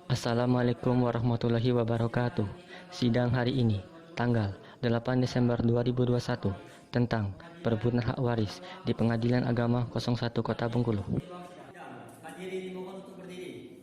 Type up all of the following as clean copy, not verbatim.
Assalamualaikum warahmatullahi wabarakatuh. Sidang hari ini, tanggal 8 Desember 2021, tentang perebutan hak waris di Pengadilan Agama 01 Kota Bengkulu. Hadirin dimohon untuk berdiri.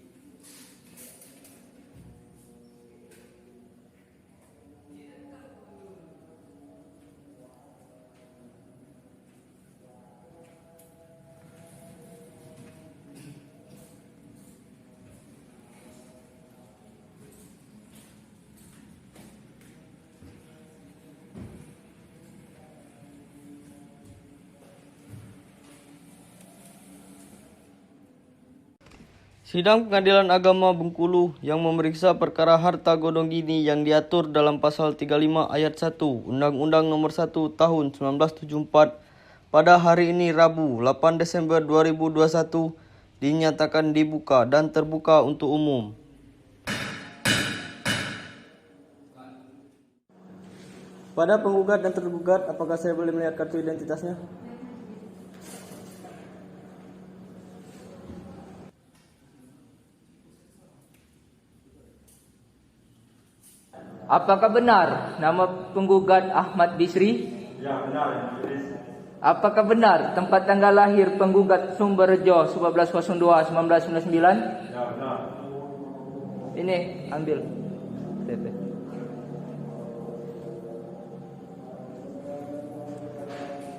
Sidang Pengadilan Agama Bengkulu yang memeriksa perkara harta godong gini yang diatur dalam pasal 35 ayat 1 Undang-Undang Nomor 1 Tahun 1974 pada hari ini Rabu 8 Desember 2021 dinyatakan dibuka dan terbuka untuk umum. Pada penggugat dan tergugat, apakah saya boleh melihat kartu identitasnya? Apakah benar nama penggugat Ahmad Bisri? Ya, benar. Apakah benar tempat tanggal lahir penggugat Sumberjo 11.02.1999? Ya, benar. Ini ambil CP.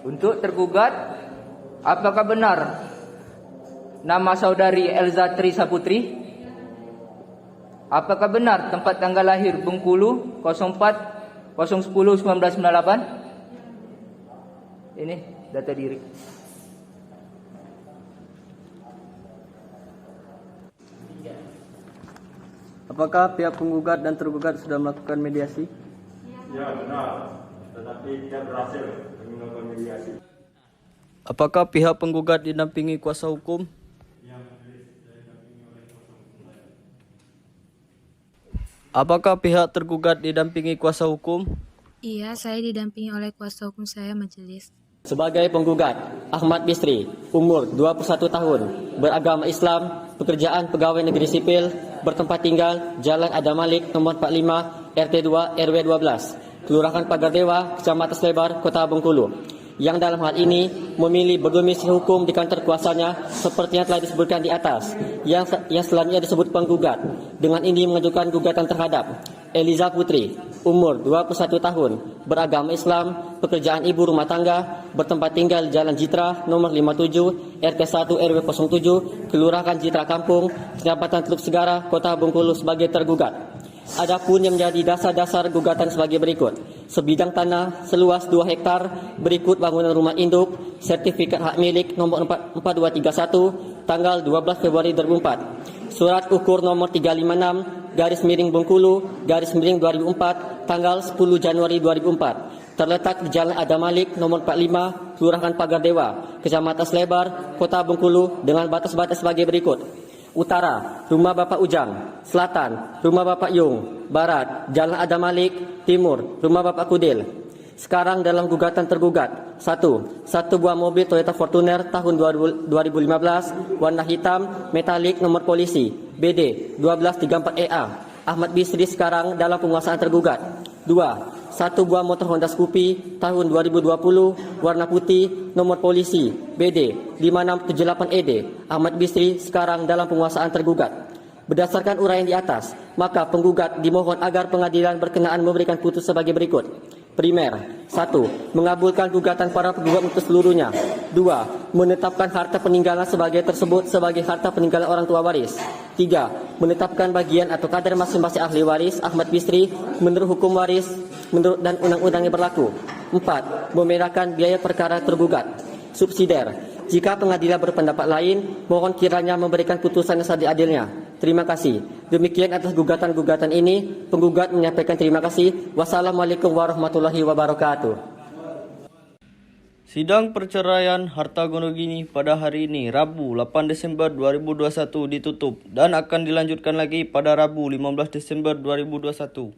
Untuk tergugat, apakah benar nama saudari Elza Trisa Putri? Apakah benar tempat tanggal lahir Bengkulu 04.10.1998? Ini data diri. Apakah pihak penggugat dan tergugat sudah melakukan mediasi? Ya, benar. Tetapi tidak berhasil melakukan mediasi. Apakah pihak penggugat didampingi kuasa hukum? Apakah pihak tergugat didampingi kuasa hukum? Iya, saya didampingi oleh kuasa hukum saya, majelis. Sebagai penggugat, Ahmad Bisri, umur 21 tahun, beragama Islam, pekerjaan pegawai negeri sipil, bertempat tinggal, Jalan Adam Malik, nomor 45, RT 2, RW 12, Kelurahan Pagardewa, Kecamatan Slebar, Kota Bengkulu, yang dalam hal ini memilih berdomisili hukum di kantor kuasanya seperti yang telah disebutkan di atas, yang selanjutnya disebut penggugat. Dengan ini mengajukan gugatan terhadap Eliza Putri, umur 21 tahun, beragama Islam, pekerjaan ibu rumah tangga, bertempat tinggal Jalan Jitra, nomor 57, RT 1 RW 07, Kelurahan Jitra Kampung, Kecamatan Teluk Segara, Kota Bengkulu sebagai tergugat. Adapun yang menjadi dasar-dasar gugatan sebagai berikut. Sebidang tanah seluas 2 hektar berikut bangunan rumah induk, sertifikat hak milik nomor 4231 tanggal 12 Februari 2004. Surat ukur nomor 356 garis miring Bengkulu garis miring 2004 tanggal 10 Januari 2004. Terletak di Jalan Adam Malik nomor 45 Kelurahan Pagardewa, Kecamatan Slebar, Kota Bengkulu dengan batas-batas sebagai berikut. Utara, Rumah Bapak Ujang. Selatan, Rumah Bapak Yung. Barat, Jalan Adam Malik. Timur, Rumah Bapak Kudil. Sekarang dalam gugatan tergugat. 1. Satu buah mobil Toyota Fortuner tahun 2015 warna hitam metalik nomor polisi BD 1234EA. Ahmad Bisri sekarang dalam penguasaan tergugat. 2. Satu buah motor Honda Scoopy tahun 2020 warna putih nomor polisi BD 5678ED. Ahmad Bisri sekarang dalam penguasaan tergugat. Berdasarkan uraian di atas, maka penggugat dimohon agar pengadilan berkenaan memberikan putus sebagai berikut. Primer, 1. Mengabulkan gugatan para penggugat untuk seluruhnya. 2. Menetapkan harta peninggalan sebagai tersebut sebagai harta peninggalan orang tua waris. 3. Menetapkan bagian atau kadar masing-masing ahli waris Ahmad Bisri menurut hukum waris menurut dan undang-undang yang berlaku. 4. Membedakan biaya perkara tergugat. Subsidiar. Jika pengadilan berpendapat lain, mohon kiranya memberikan putusan yang seadil-adilnya. Terima kasih. Demikian atas gugatan-gugatan ini, penggugat menyampaikan terima kasih. Wassalamualaikum warahmatullahi wabarakatuh. Sidang perceraian harta godong gini pada hari ini, Rabu 8 Desember 2021 ditutup dan akan dilanjutkan lagi pada Rabu 15 Desember 2021.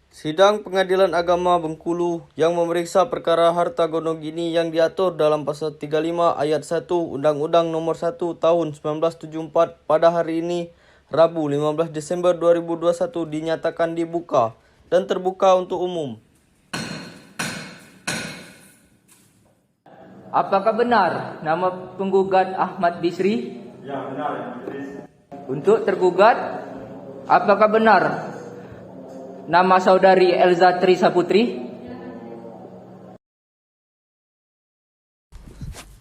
Sidang Pengadilan Agama Bengkulu yang memeriksa perkara harta Gonogini yang diatur dalam pasal 35 ayat 1 Undang-Undang Nomor 1 Tahun 1974 pada hari ini, Rabu 15 Desember 2021 dinyatakan dibuka dan terbuka untuk umum. Apakah benar nama penggugat Ahmad Bisri? Ya, benar, Yang Majelis. Untuk tergugat, apakah benar nama saudari Elza Trisa Putri?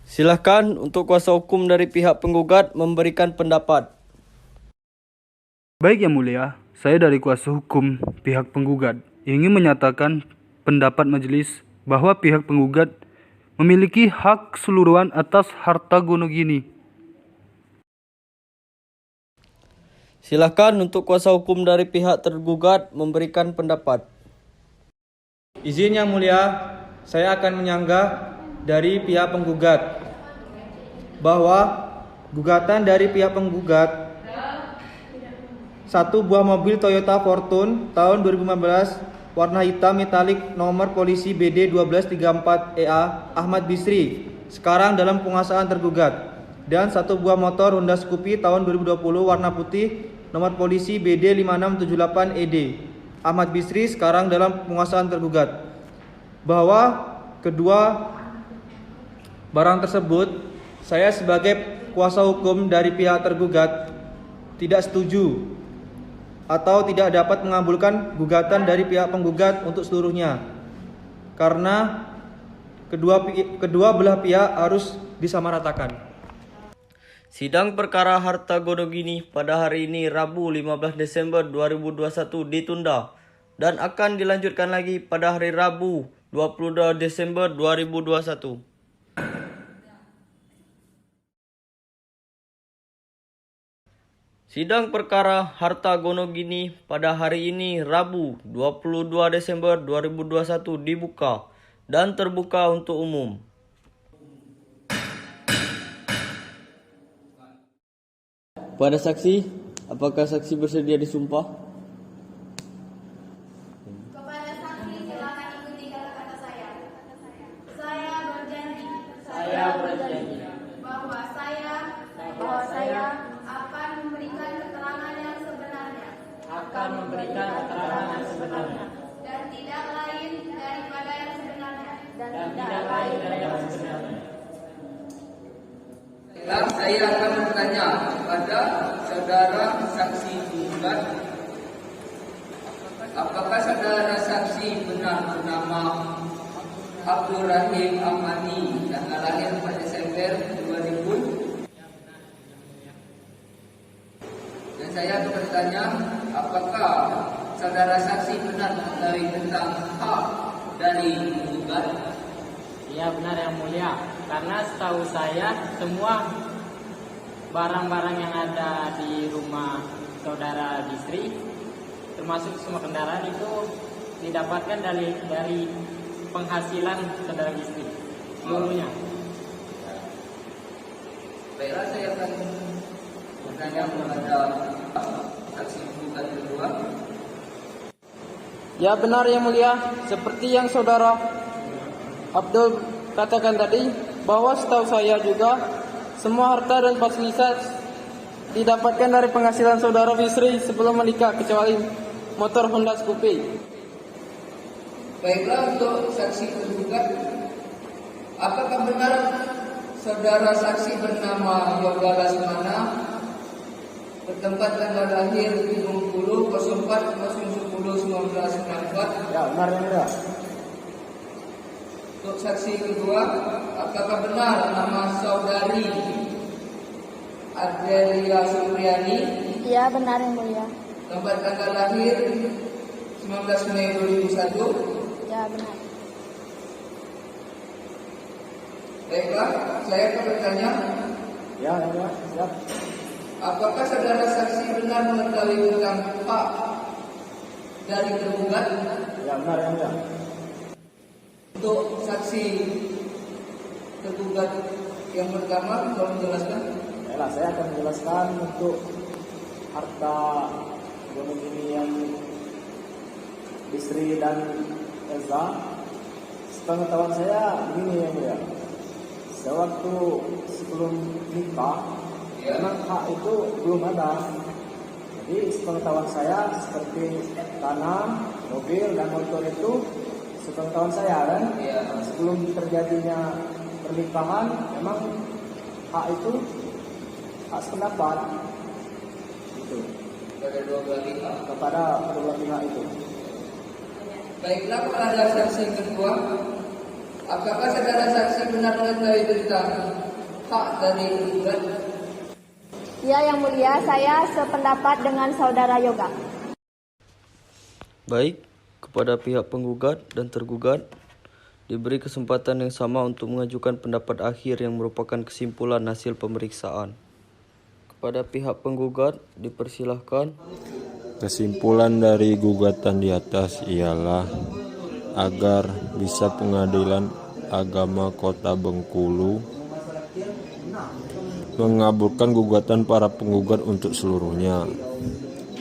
Silakan untuk kuasa hukum dari pihak penggugat memberikan pendapat. Baik Yang Mulia, saya dari kuasa hukum pihak penggugat ingin menyatakan pendapat majelis bahwa pihak penggugat memiliki hak keseluruhan atas harta Gonogini. Silakan untuk kuasa hukum dari pihak tergugat memberikan pendapat. Izin Yang Mulia, saya akan menyanggah dari pihak penggugat bahwa gugatan dari pihak penggugat satu buah mobil Toyota Fortune tahun 2015 warna hitam metalik nomor polisi BD 1234 EA Ahmad Bisri sekarang dalam penguasaan tergugat, dan satu buah motor Honda Scoopy tahun 2020 warna putih nomor polisi BD 5678 ED Ahmad Bisri sekarang dalam penguasaan tergugat, bahwa kedua barang tersebut saya sebagai kuasa hukum dari pihak tergugat tidak setuju atau tidak dapat mengabulkan gugatan dari pihak penggugat untuk seluruhnya, karena kedua belah pihak harus disamaratakan. Sidang perkara harta Gonogini pada hari ini Rabu 15 Desember 2021 ditunda dan akan dilanjutkan lagi pada hari Rabu 22 Desember 2021. Sidang perkara harta Gonogini pada hari ini Rabu 22 Desember 2021 dibuka dan terbuka untuk umum. Pada saksi, apakah saksi bersedia disumpah? Kepada saksi silakan ikuti kata-kata saya. Saya berjanji bahwa saya akan memberikan keterangan yang sebenarnya. Dan tidak lain daripada yang sebenarnya. Saya akan bertanya kepada saudara saksi penggugat, apakah saudara saksi benar bernama Abdul Rahim Amani, tanggal lahir 4 Desember 2000? Dan saya akan bertanya, apakah saudara saksi benar mengetahui tentang hak dari penggugat? Ya benar Yang Mulia, karena setahu saya semua barang-barang yang ada di rumah saudara Bisri, termasuk semua kendaraan itu didapatkan dari penghasilan saudara Bisri seluruhnya. Baiklah, saya akan bertanya kepada saksi penggugat kedua. Ya benar Yang Mulia, seperti yang saudara Abdul katakan tadi, bahwa setahu saya juga semua harta dan fasilitas didapatkan dari penghasilan saudara Bisri sebelum menikah, kecuali motor Honda Scoopy. Baiklah, untuk saksi tergugat, apakah benar saudara saksi bernama Yoga Lasmana bertempat tanggal lahir di Bengkulu 04/10/1994? Ya benar Yang Mulia. Untuk saksi kedua, apakah benar nama saudari Adelia Supriyani? Iya, benar Yang Mulia. Tempat tanggal lahir 19 Mei 2001? Ya, benar. Baiklah, saya akan bertanya. Ya Yang Mulia, siap. Apakah saudara saksi benar mengetahui tentang hak dari tergugat? Ya benar Yang Mulia. Untuk saksi tergugat yang pertama, tolong menjelaskan. Baiklah, saya akan menjelaskan untuk harta Gonogini yang Bisri dan Elza, sepengetahuan saya begini ya mulia. Sewaktu sebelum nikah, memang hak itu belum ada. Jadi sepengetahuan saya seperti tanah, mobil dan motor itu sepengetahuan saya kan, sebelum terjadinya pernikahan memang hak itu hak sependapat itu Kepada dua belah pihak. kepada kedua pihak itu. Baiklah kepada saksi yang kedua, apakah saudara saksi benar mengetahui tentang hak dari penggugat? Ya, Yang Mulia, saya sependapat dengan Saudara Yoga. Baik, kepada pihak penggugat dan tergugat diberi kesempatan yang sama untuk mengajukan pendapat akhir yang merupakan kesimpulan hasil pemeriksaan. Kepada pihak penggugat dipersilahkan. Kesimpulan dari gugatan di atas ialah agar bisa Pengadilan Agama Kota Bengkulu mengabulkan gugatan para penggugat untuk seluruhnya,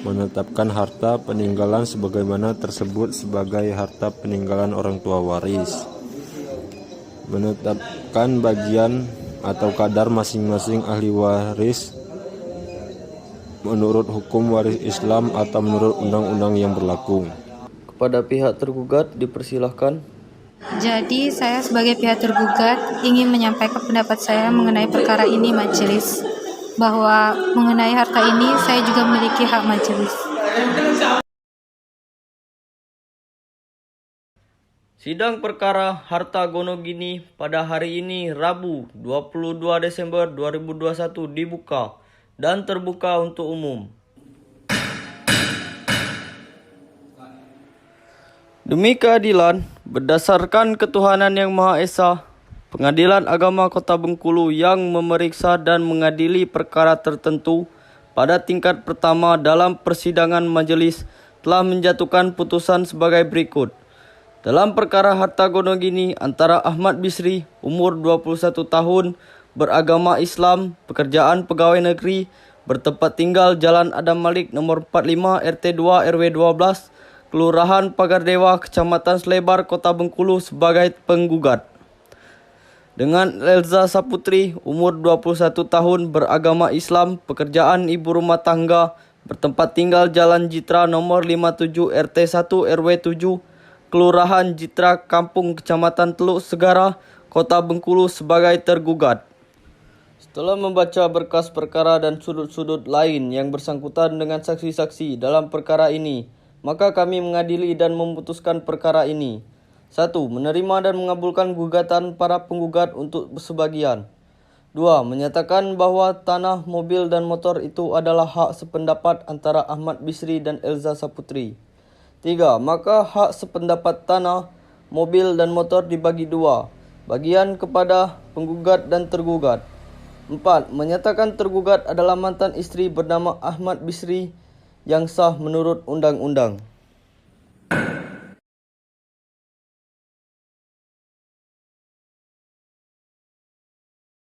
menetapkan harta peninggalan sebagaimana tersebut sebagai harta peninggalan orang tua waris, menetapkan bagian atau kadar masing-masing ahli waris menurut hukum waris Islam atau menurut undang-undang yang berlaku. Kepada pihak tergugat dipersilahkan. Jadi saya sebagai pihak tergugat ingin menyampaikan pendapat saya mengenai perkara ini majelis, bahwa mengenai harta ini saya juga memiliki hak majelis. Sidang perkara harta Gonogini pada hari ini Rabu 22 Desember 2021 dibuka dan terbuka untuk umum. Demi keadilan, berdasarkan ketuhanan yang Maha Esa, Pengadilan Agama Kota Bengkulu yang memeriksa dan mengadili perkara tertentu pada tingkat pertama dalam persidangan majelis telah menjatuhkan putusan sebagai berikut. Dalam perkara harta Gonogini antara Ahmad Bisri, umur 21 tahun, beragama Islam, pekerjaan pegawai negeri, bertempat tinggal Jalan Adam Malik nomor 45 RT 2 RW 12, Kelurahan Pagar Dewa, Kecamatan Slebar, Kota Bengkulu sebagai penggugat. Dengan Elza Saputri, umur 21 tahun, beragama Islam, pekerjaan ibu rumah tangga, bertempat tinggal Jalan Jitra nomor 57 RT 1 RW 7, Kelurahan Jitra Kampung, Kecamatan Teluk Segara, Kota Bengkulu sebagai tergugat. Setelah membaca berkas perkara dan sudut-sudut lain yang bersangkutan dengan saksi-saksi dalam perkara ini, maka kami mengadili dan memutuskan perkara ini. 1. Menerima dan mengabulkan gugatan para penggugat untuk sebagian. 2. Menyatakan bahwa tanah, mobil, dan motor itu adalah hak sependapat antara Ahmad Bisri dan Elza Saputri. 3. Maka hak sependapat tanah, mobil, dan motor dibagi dua, bagian kepada penggugat dan tergugat. 4. Menyatakan tergugat adalah mantan istri bernama Ahmad Bisri yang sah menurut undang-undang.